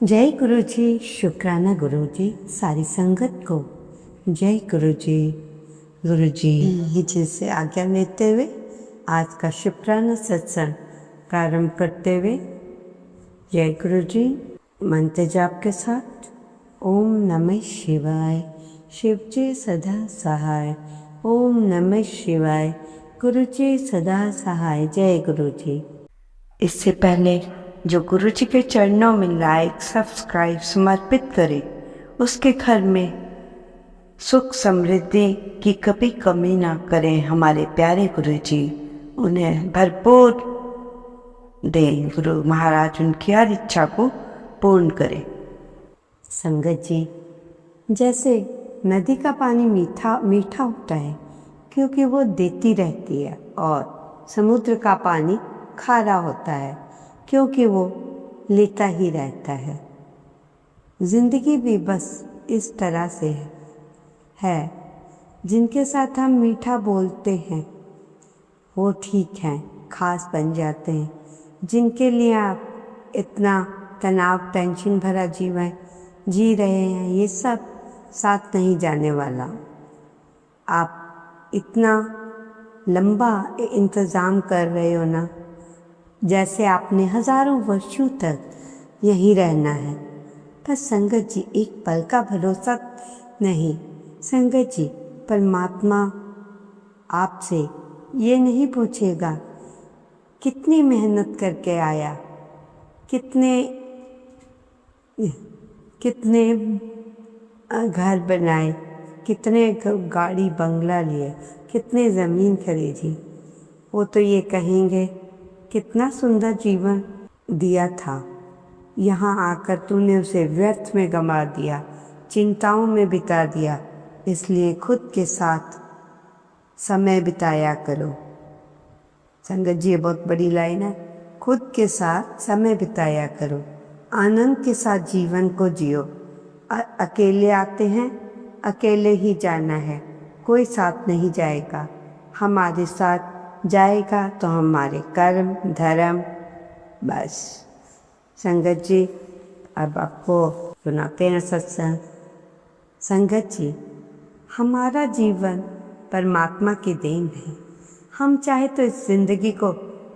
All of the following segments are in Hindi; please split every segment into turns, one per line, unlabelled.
जय गुरु जी। शुक्राना गुरु जी, सारी संगत को जय गुरु जी। गुरु जी से आज्ञा लेते हुए आज का शुक्राना सत्संग प्रारंभ करते हुए जय गुरु जी मंत्र जाप के साथ ओम नमः शिवाय। शिव जी सदा सहाय। ओम नमः शिवाय। गुरु जी सदा सहाय। जय गुरु जी। इससे पहले जो गुरु जी के चरणों में लाइक सब्सक्राइब समर्पित करे उसके घर में सुख समृद्धि की कभी कमी ना करें हमारे प्यारे गुरु जी। उन्हें भरपूर दें गुरु महाराज, उनकी हर इच्छा को पूर्ण करें। संगत जी, जैसे नदी का पानी मीठा मीठा होता है क्योंकि वो देती रहती है, और समुद्र का पानी खारा होता है क्योंकि वो लेता ही रहता है। जिंदगी भी बस इस तरह से है। जिनके साथ हम मीठा बोलते हैं वो ठीक हैं, खास बन जाते हैं। जिनके लिए आप इतना तनाव टेंशन भरा जीवन जी रहे हैं, ये सब साथ नहीं जाने वाला। आप इतना लंबा इंतज़ाम कर रहे हो ना, जैसे आपने हजारों वर्षों तक यहीं रहना है। पर संगत जी, एक पल का भरोसा नहीं। संगत जी, परमात्मा आपसे ये नहीं पूछेगा कितनी मेहनत करके आया, कितने घर बनाए, कितने गाड़ी बंगला लिए, कितने ज़मीन खरीदी। वो तो ये कहेंगे कितना सुंदर जीवन दिया था, यहाँ आकर तूने उसे व्यर्थ में गंवा दिया, चिंताओं में बिता दिया। इसलिए खुद के साथ समय बिताया करो। संगत जी, ये बहुत बड़ी लाइन है। खुद के साथ समय बिताया करो, आनंद के साथ जीवन को जियो। अकेले आते हैं, अकेले ही जाना है, कोई साथ नहीं जाएगा। हमारे साथ जाएगा तो हमारे कर्म धर्म। बस संगत जी, अब आपको सुनाते हैं सत्संग। संगत जी, हमारा जीवन परमात्मा की देन है। हम चाहे तो इस जिंदगी को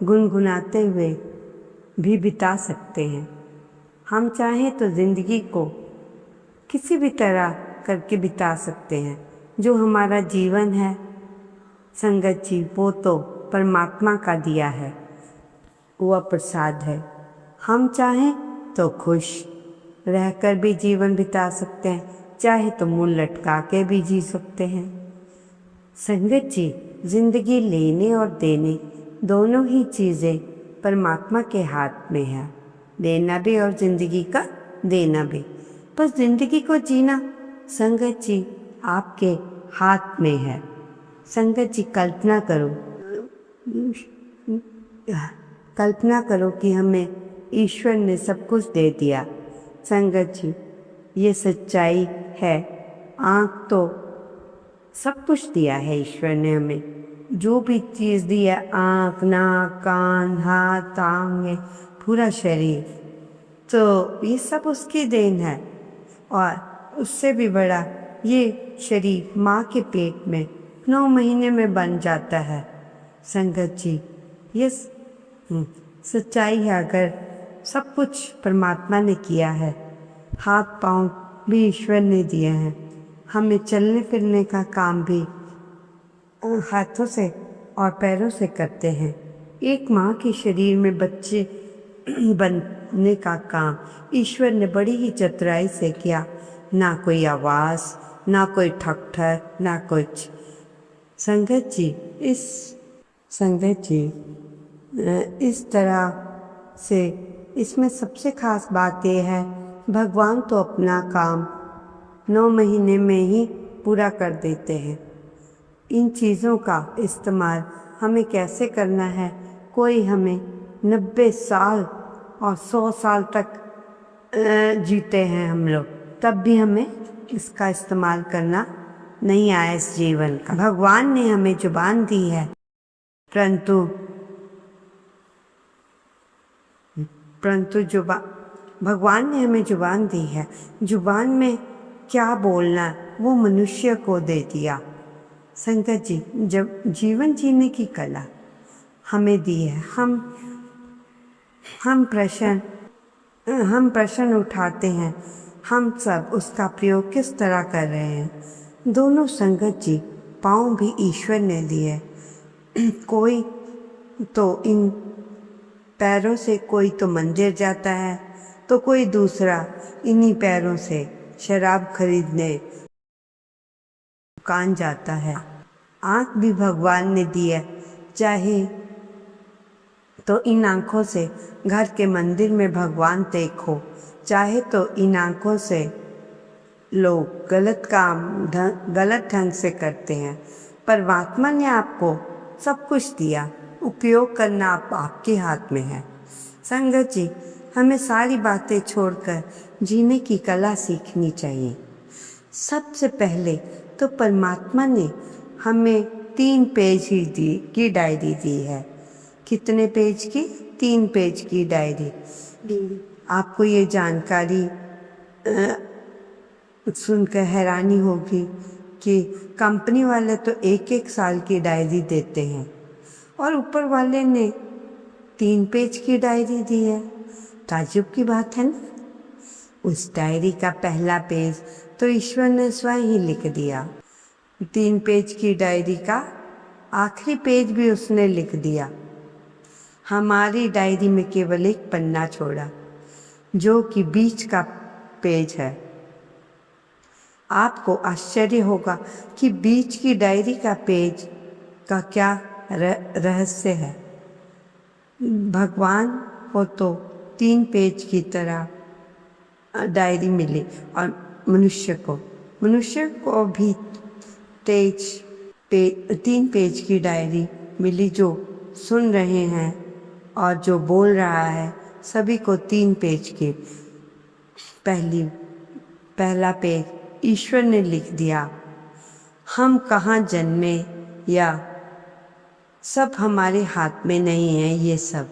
गुनगुनाते हुए भी बिता सकते हैं। हम चाहें तो जिंदगी को किसी भी तरह करके बिता सकते हैं। जो हमारा जीवन है संगत जी, वो तो परमात्मा का दिया है, वो प्रसाद है। हम चाहें तो खुश रहकर भी जीवन बिता सकते हैं, चाहे तो मुंह लटका के भी जी सकते हैं। संगत जी, जिंदगी लेने और देने दोनों ही चीज़ें परमात्मा के हाथ में है। देना भी और जिंदगी का देना भी। बस जिंदगी को जीना संगत जी आपके हाथ में है। संगत जी, कल्पना करो कि हमें ईश्वर ने सब कुछ दे दिया। संगत जी, ये सच्चाई है। आँख तो सब कुछ दिया है ईश्वर ने हमें, जो भी चीज़ दी है, आँख नाक कान हाथ टांगे पूरा शरीर, तो ये सब उसकी देन है। और उससे भी बड़ा ये शरीर माँ के पेट में 9 महीने में बन जाता है। संगत जी, ये सच्चाई है। अगर सब कुछ परमात्मा ने किया है, हाथ पाँव भी ईश्वर ने दिए हैं, हमें चलने फिरने का काम भी हाथों से और पैरों से करते हैं। एक माँ के शरीर में बच्चे बनने का काम ईश्वर ने बड़ी ही चतुराई से किया। ना कोई आवाज़, ना कोई ठक, ना कुछ। संगत जी, इस तरह से इसमें सबसे खास बात यह है, भगवान तो अपना काम 9 महीने में ही पूरा कर देते हैं। इन चीज़ों का इस्तेमाल हमें कैसे करना है? कोई हमें 90 साल और 100 साल तक जीते हैं हम लोग, तब भी हमें इसका इस्तेमाल करना नहीं आया इस जीवन का। भगवान ने हमें जुबान दी है, परंतु भगवान ने हमें जुबान दी है, जुबान में क्या बोलना वो मनुष्य को दे दिया। संगत जी, जब जीवन जीने की कला हमें दी है, हम प्रश्न उठाते हैं, हम सब उसका प्रयोग किस तरह कर रहे हैं। दोनों संगत जी पाँव भी ईश्वर ने दिए। कोई तो इन पैरों से कोई तो मंदिर जाता है, तो कोई दूसरा इन्हीं पैरों से शराब खरीदने दुकान जाता है। आँख भी भगवान ने दी है, चाहे तो इन आँखों से घर के मंदिर में भगवान देखो, चाहे तो इन आँखों से लोग गलत ढंग से करते हैं। परमात्मा ने आपको सब कुछ दिया, उपयोग करना आपके हाथ में है। संगत जी, हमें सारी बातें छोड़कर जीने की कला सीखनी चाहिए। सबसे पहले तो परमात्मा ने हमें 3 पेज की डायरी दी है। कितने पेज की? 3 पेज की डायरी। आपको ये जानकारी सुनकर हैरानी होगी कि कंपनी वाले तो 1-1 साल की डायरी देते हैं और ऊपर वाले ने 3 पेज की डायरी दी है। ताज्जुब की बात है ना। उस डायरी का पहला पेज तो ईश्वर ने स्वयं ही लिख दिया। 3 पेज की डायरी का आखिरी पेज भी उसने लिख दिया। हमारी डायरी में केवल एक पन्ना छोड़ा, जो कि बीच का पेज है। आपको आश्चर्य होगा कि बीच की डायरी का पेज का क्या रहस्य है। भगवान को तो 3 पेज की तरह डायरी मिली और मनुष्य को भी 3 पेज की डायरी मिली। जो सुन रहे हैं और जो बोल रहा है, सभी को 3 पेज की पहला पेज ईश्वर ने लिख दिया। हम कहाँ जन्मे या सब हमारे हाथ में नहीं है ये सब।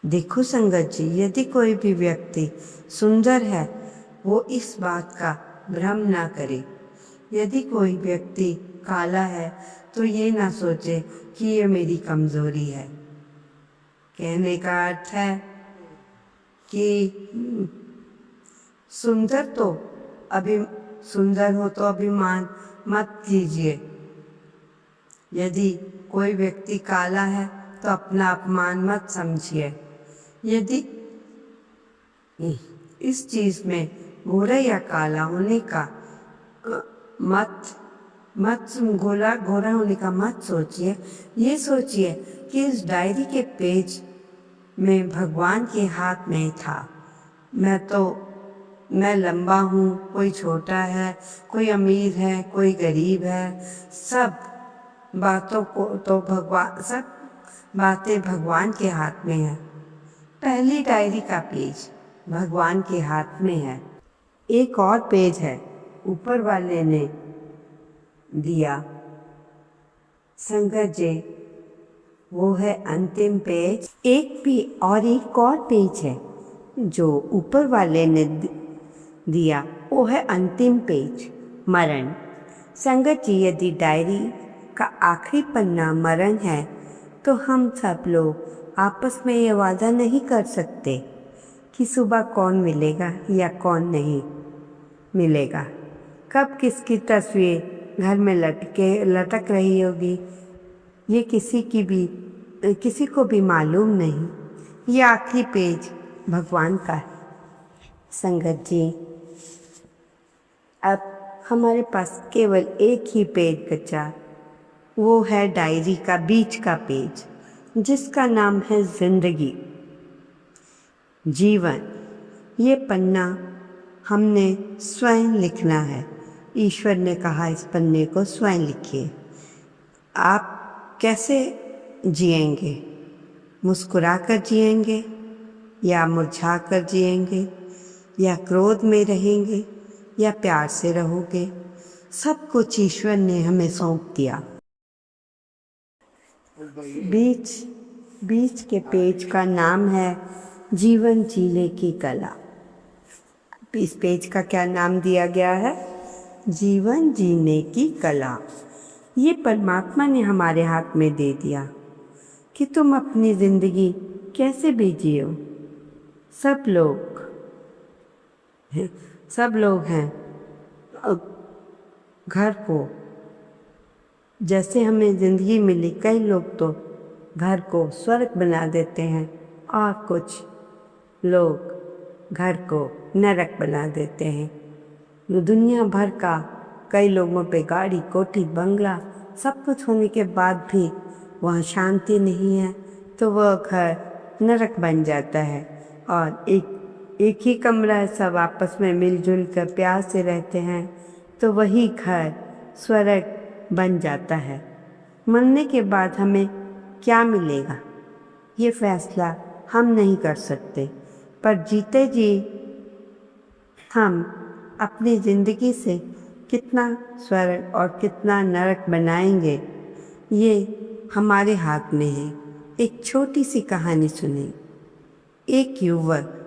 देखो संगत जी, यदि कोई भी व्यक्ति सुंदर है, वो इस बात का भ्रम ना करे। यदि कोई व्यक्ति काला है तो ये ना सोचे कि ये मेरी कमजोरी है। कहने का अर्थ है कि सुंदर हो तो अभिमान मत कीजिए। यदि कोई व्यक्ति काला है तो अपना अपमान मत समझिए। यदि इस चीज में गोरा या काला होने का गोरा होने का मत सोचिए। ये सोचिए कि इस डायरी के पेज में भगवान के हाथ में था। मैं लंबा हूँ, कोई छोटा है, कोई अमीर है, कोई गरीब है, सब बातें भगवान के हाथ में है। पहली डायरी का पेज भगवान के हाथ में है। एक और पेज है, ऊपर वाले ने दिया। संगत जी, वो है अंतिम पेज। एक और पेज है जो ऊपर वाले ने दिया, वो है अंतिम पेज, मरण। संगत जी, यदि डायरी का आखिरी पन्ना मरण है तो हम सब लोग आपस में ये वादा नहीं कर सकते कि सुबह कौन मिलेगा या कौन नहीं मिलेगा, कब किसकी तस्वीर घर में लटक रही होगी, ये किसी को भी मालूम नहीं। ये आखिरी पेज भगवान का है। संगत जी, अब हमारे पास केवल एक ही पेज बचा, वो है डायरी का बीच का पेज, जिसका नाम है जिंदगी, जीवन। ये पन्ना हमने स्वयं लिखना है। ईश्वर ने कहा इस पन्ने को स्वयं लिखिए। आप कैसे जिएंगे? मुस्कुरा कर जिएंगे या मुरझा कर जिएंगे, या क्रोध में रहेंगे या प्यार से रहोगे? सब कुछ ईश्वर ने हमें सौंप दिया। बीच के पेज का नाम है जीवन जीने की कला। इस पेज का क्या नाम दिया गया है? जीवन जीने की कला। ये परमात्मा ने हमारे हाथ में दे दिया कि तुम अपनी ज़िंदगी कैसे भी जियो। सब लोग हैं घर को, जैसे हमें ज़िंदगी मिली, कई लोग तो घर को स्वर्ग बना देते हैं और कुछ लोग घर को नरक बना देते हैं। दुनिया भर का कई लोगों पे गाड़ी, कोठी, बंगला सब कुछ होने के बाद भी वहाँ शांति नहीं है, तो वह घर नरक बन जाता है। और एक ही कमरा है, सब आपस में मिलजुल कर प्यार से रहते हैं, तो वही घर स्वर्ग बन जाता है। मरने के बाद हमें क्या मिलेगा, ये फैसला हम नहीं कर सकते, पर जीते जी हम अपनी ज़िंदगी से कितना स्वर्ग और कितना नरक बनाएंगे, ये हमारे हाथ में है। एक छोटी सी कहानी सुनी। एक युवक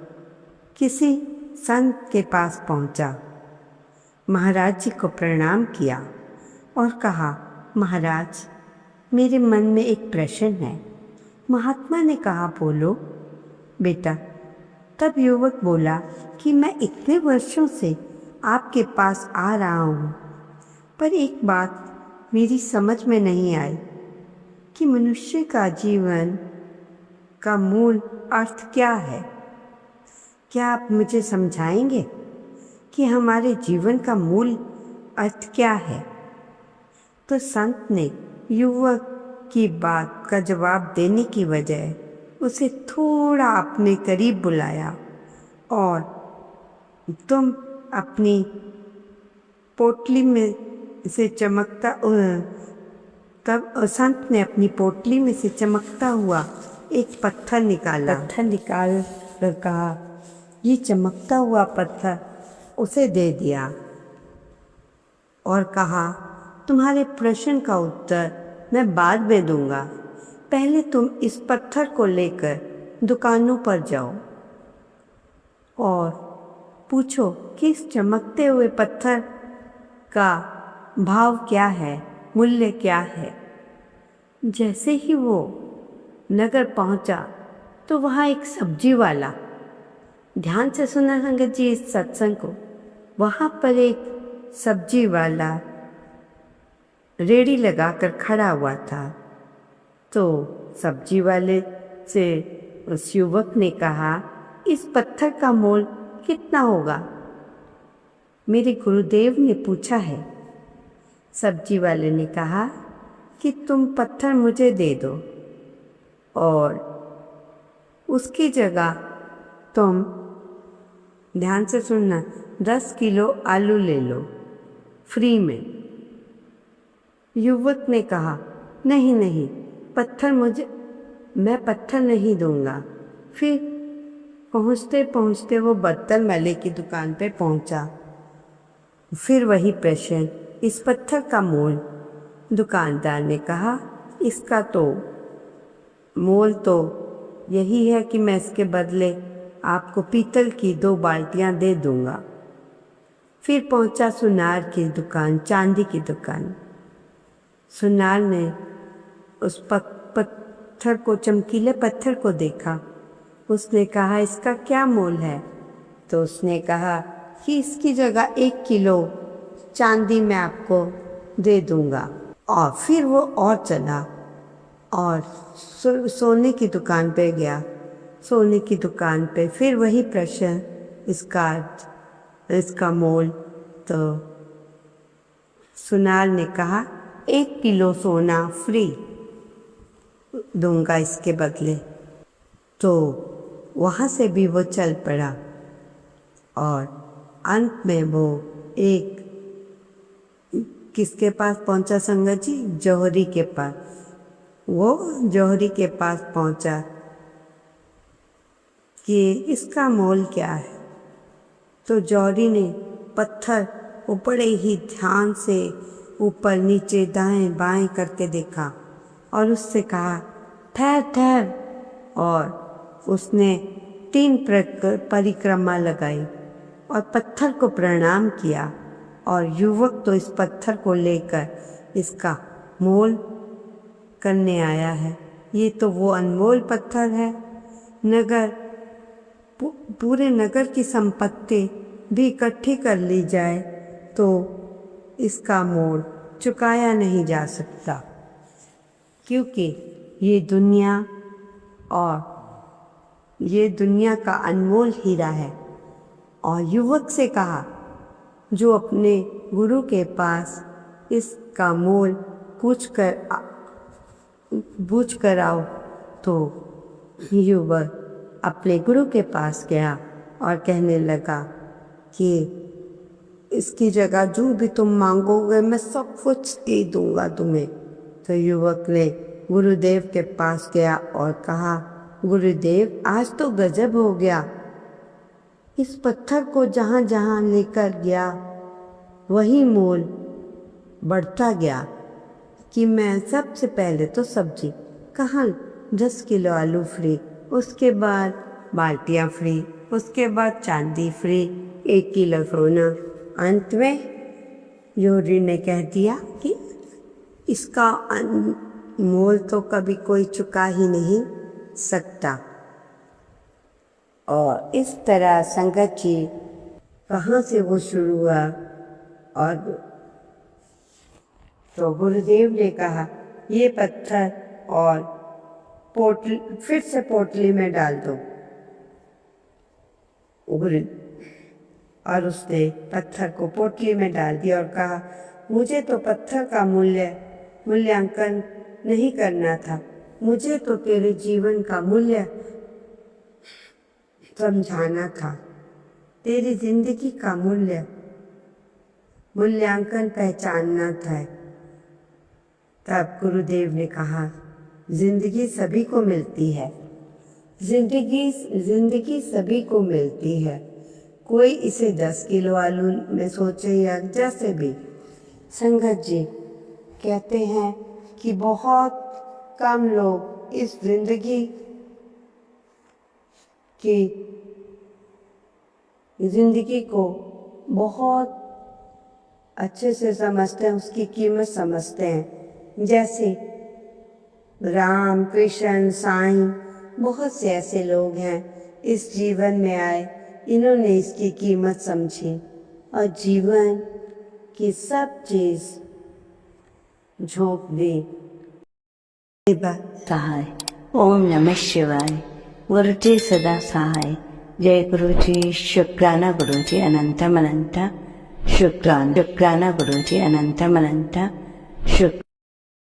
किसी संत के पास पहुंचा, महाराज जी को प्रणाम किया और कहा, महाराज, मेरे मन में एक प्रश्न है। महात्मा ने कहा, बोलो बेटा। तब युवक बोला कि मैं इतने वर्षों से आपके पास आ रहा हूँ, पर एक बात मेरी समझ में नहीं आई कि मनुष्य का जीवन का मूल अर्थ क्या है। क्या आप मुझे समझाएंगे कि हमारे जीवन का मूल अर्थ क्या है? तो संत ने युवक की बात का जवाब देने की बजाय उसे थोड़ा अपने करीब बुलाया और तुम अपनी पोटली में से चमकता तब संत ने अपनी पोटली में से चमकता हुआ एक पत्थर निकाल कर कहा, ये चमकता हुआ पत्थर उसे दे दिया और कहा, तुम्हारे प्रश्न का उत्तर मैं बाद में दूंगा, पहले तुम इस पत्थर को लेकर दुकानों पर जाओ और पूछो कि इस चमकते हुए पत्थर का भाव क्या है, मूल्य क्या है। जैसे ही वो नगर पहुंचा तो वहाँ एक सब्जी वाला, ध्यान से सुना संगत जी इस सत्संग को, वहाँ पर एक सब्जी वाला रेड़ी लगाकर खड़ा हुआ था। तो सब्जी वाले से उस युवक ने कहा, इस पत्थर का मोल कितना होगा? मेरे गुरुदेव ने पूछा है। सब्जी वाले ने कहा कि तुम पत्थर मुझे दे दो और उसकी जगह तुम, ध्यान से सुनना, 10 किलो आलू ले लो फ्री में। युवक ने कहा, नहीं, मैं पत्थर नहीं दूंगा। फिर पहुँचते पहुँचते वो बर्तन वाले की दुकान पे पहुँचा। फिर वही प्रश्न, इस पत्थर का मोल? दुकानदार ने कहा, इसका तो मोल तो यही है कि मैं इसके बदले आपको पीतल की 2 बाल्टियाँ दे दूंगा। फिर पहुँचा सुनार की दुकान, चांदी की दुकान। सुनार ने उस पत्थर को, चमकीले पत्थर को देखा। उसने कहा, इसका क्या मोल है? तो उसने कहा कि इसकी जगह 1 किलो चांदी मैं आपको दे दूंगा। और फिर वो और चला और सोने की दुकान पे गया। सोने की दुकान पे फिर वही प्रश्न, इसका मोल? तो सुनार ने कहा, 1 किलो सोना फ्री दूंगा इसके बदले। तो वहाँ से भी वो चल पड़ा और अंत में वो एक किसके पास पहुंचा संगत जी? जौहरी के पास। वो जौहरी के पास पहुंचा कि इसका मोल क्या है। तो जौहरी ने पत्थर वो बड़े ही ध्यान से ऊपर नीचे दाएं बाएं करके देखा और उससे कहा, ठहर। और उसने 3 परिक्रमा लगाई और पत्थर को प्रणाम किया। और युवक तो इस पत्थर को लेकर इसका मोल करने आया है। ये तो वो अनमोल पत्थर है। नगर पूरे नगर की संपत्ति भी इकट्ठी कर ली जाए तो इसका मोल चुकाया नहीं जा सकता, क्योंकि ये दुनिया का अनमोल हीरा है। और युवक से कहा, जो अपने गुरु के पास इसका मोल पूछ कर आओ। तो युवक अपने गुरु के पास गया और कहने लगा कि इसकी जगह जो भी तुम मांगोगे मैं सब कुछ दे दूंगा तुम्हें। तो युवक ने गुरुदेव के पास गया और कहा, गुरुदेव आज तो गजब हो गया। इस पत्थर को जहाँ जहाँ लेकर गया वही मोल बढ़ता गया कि मैं सबसे पहले तो सब्जी कहाँ 10 किलो आलू फ्री, उसके बाद बाल्टियाँ फ्री, उसके बाद चांदी फ्री, 1 किलो सोना। अंत में योरी ने कह दिया कि इसका मोल तो कभी कोई चुका ही नहीं सकता। और इस तरह संगत जी कहाँ से वो शुरू हुआ। और तो गुरुदेव ने कहा, ये पत्थर और फिर से पोटली में डाल दो। और उसने पत्थर को पोटली में डाल दिया और कहा, मुझे तो पत्थर का मूल्यांकन नहीं करना था, मुझे तो तेरे जीवन का मूल्य समझाना था, तेरी जिंदगी का मूल्यांकन पहचानना था। तब गुरुदेव ने कहा, जिंदगी सभी को मिलती है, जिंदगी सभी को मिलती है। कोई इसे 10 किलो आलू में सोचे या जैसे भी। संगत जी कहते हैं कि बहुत कम लोग इस जिंदगी को बहुत अच्छे से समझते हैं, उसकी कीमत समझते हैं। जैसे राम, कृष्ण, साईं, बहुत से ऐसे लोग हैं इस जीवन में आए, इन्होंने इसकी कीमत समझी और जीवन की सब चीज झोंक दी।
सहाय। ओम नमः शिवाय। गुरु जी सदा सहाय। जय गुरु जी। शुक्राना गुरु जी अनंतम अनंत। शुक्राना गुरु जी अनंतम अनंत। शुक्र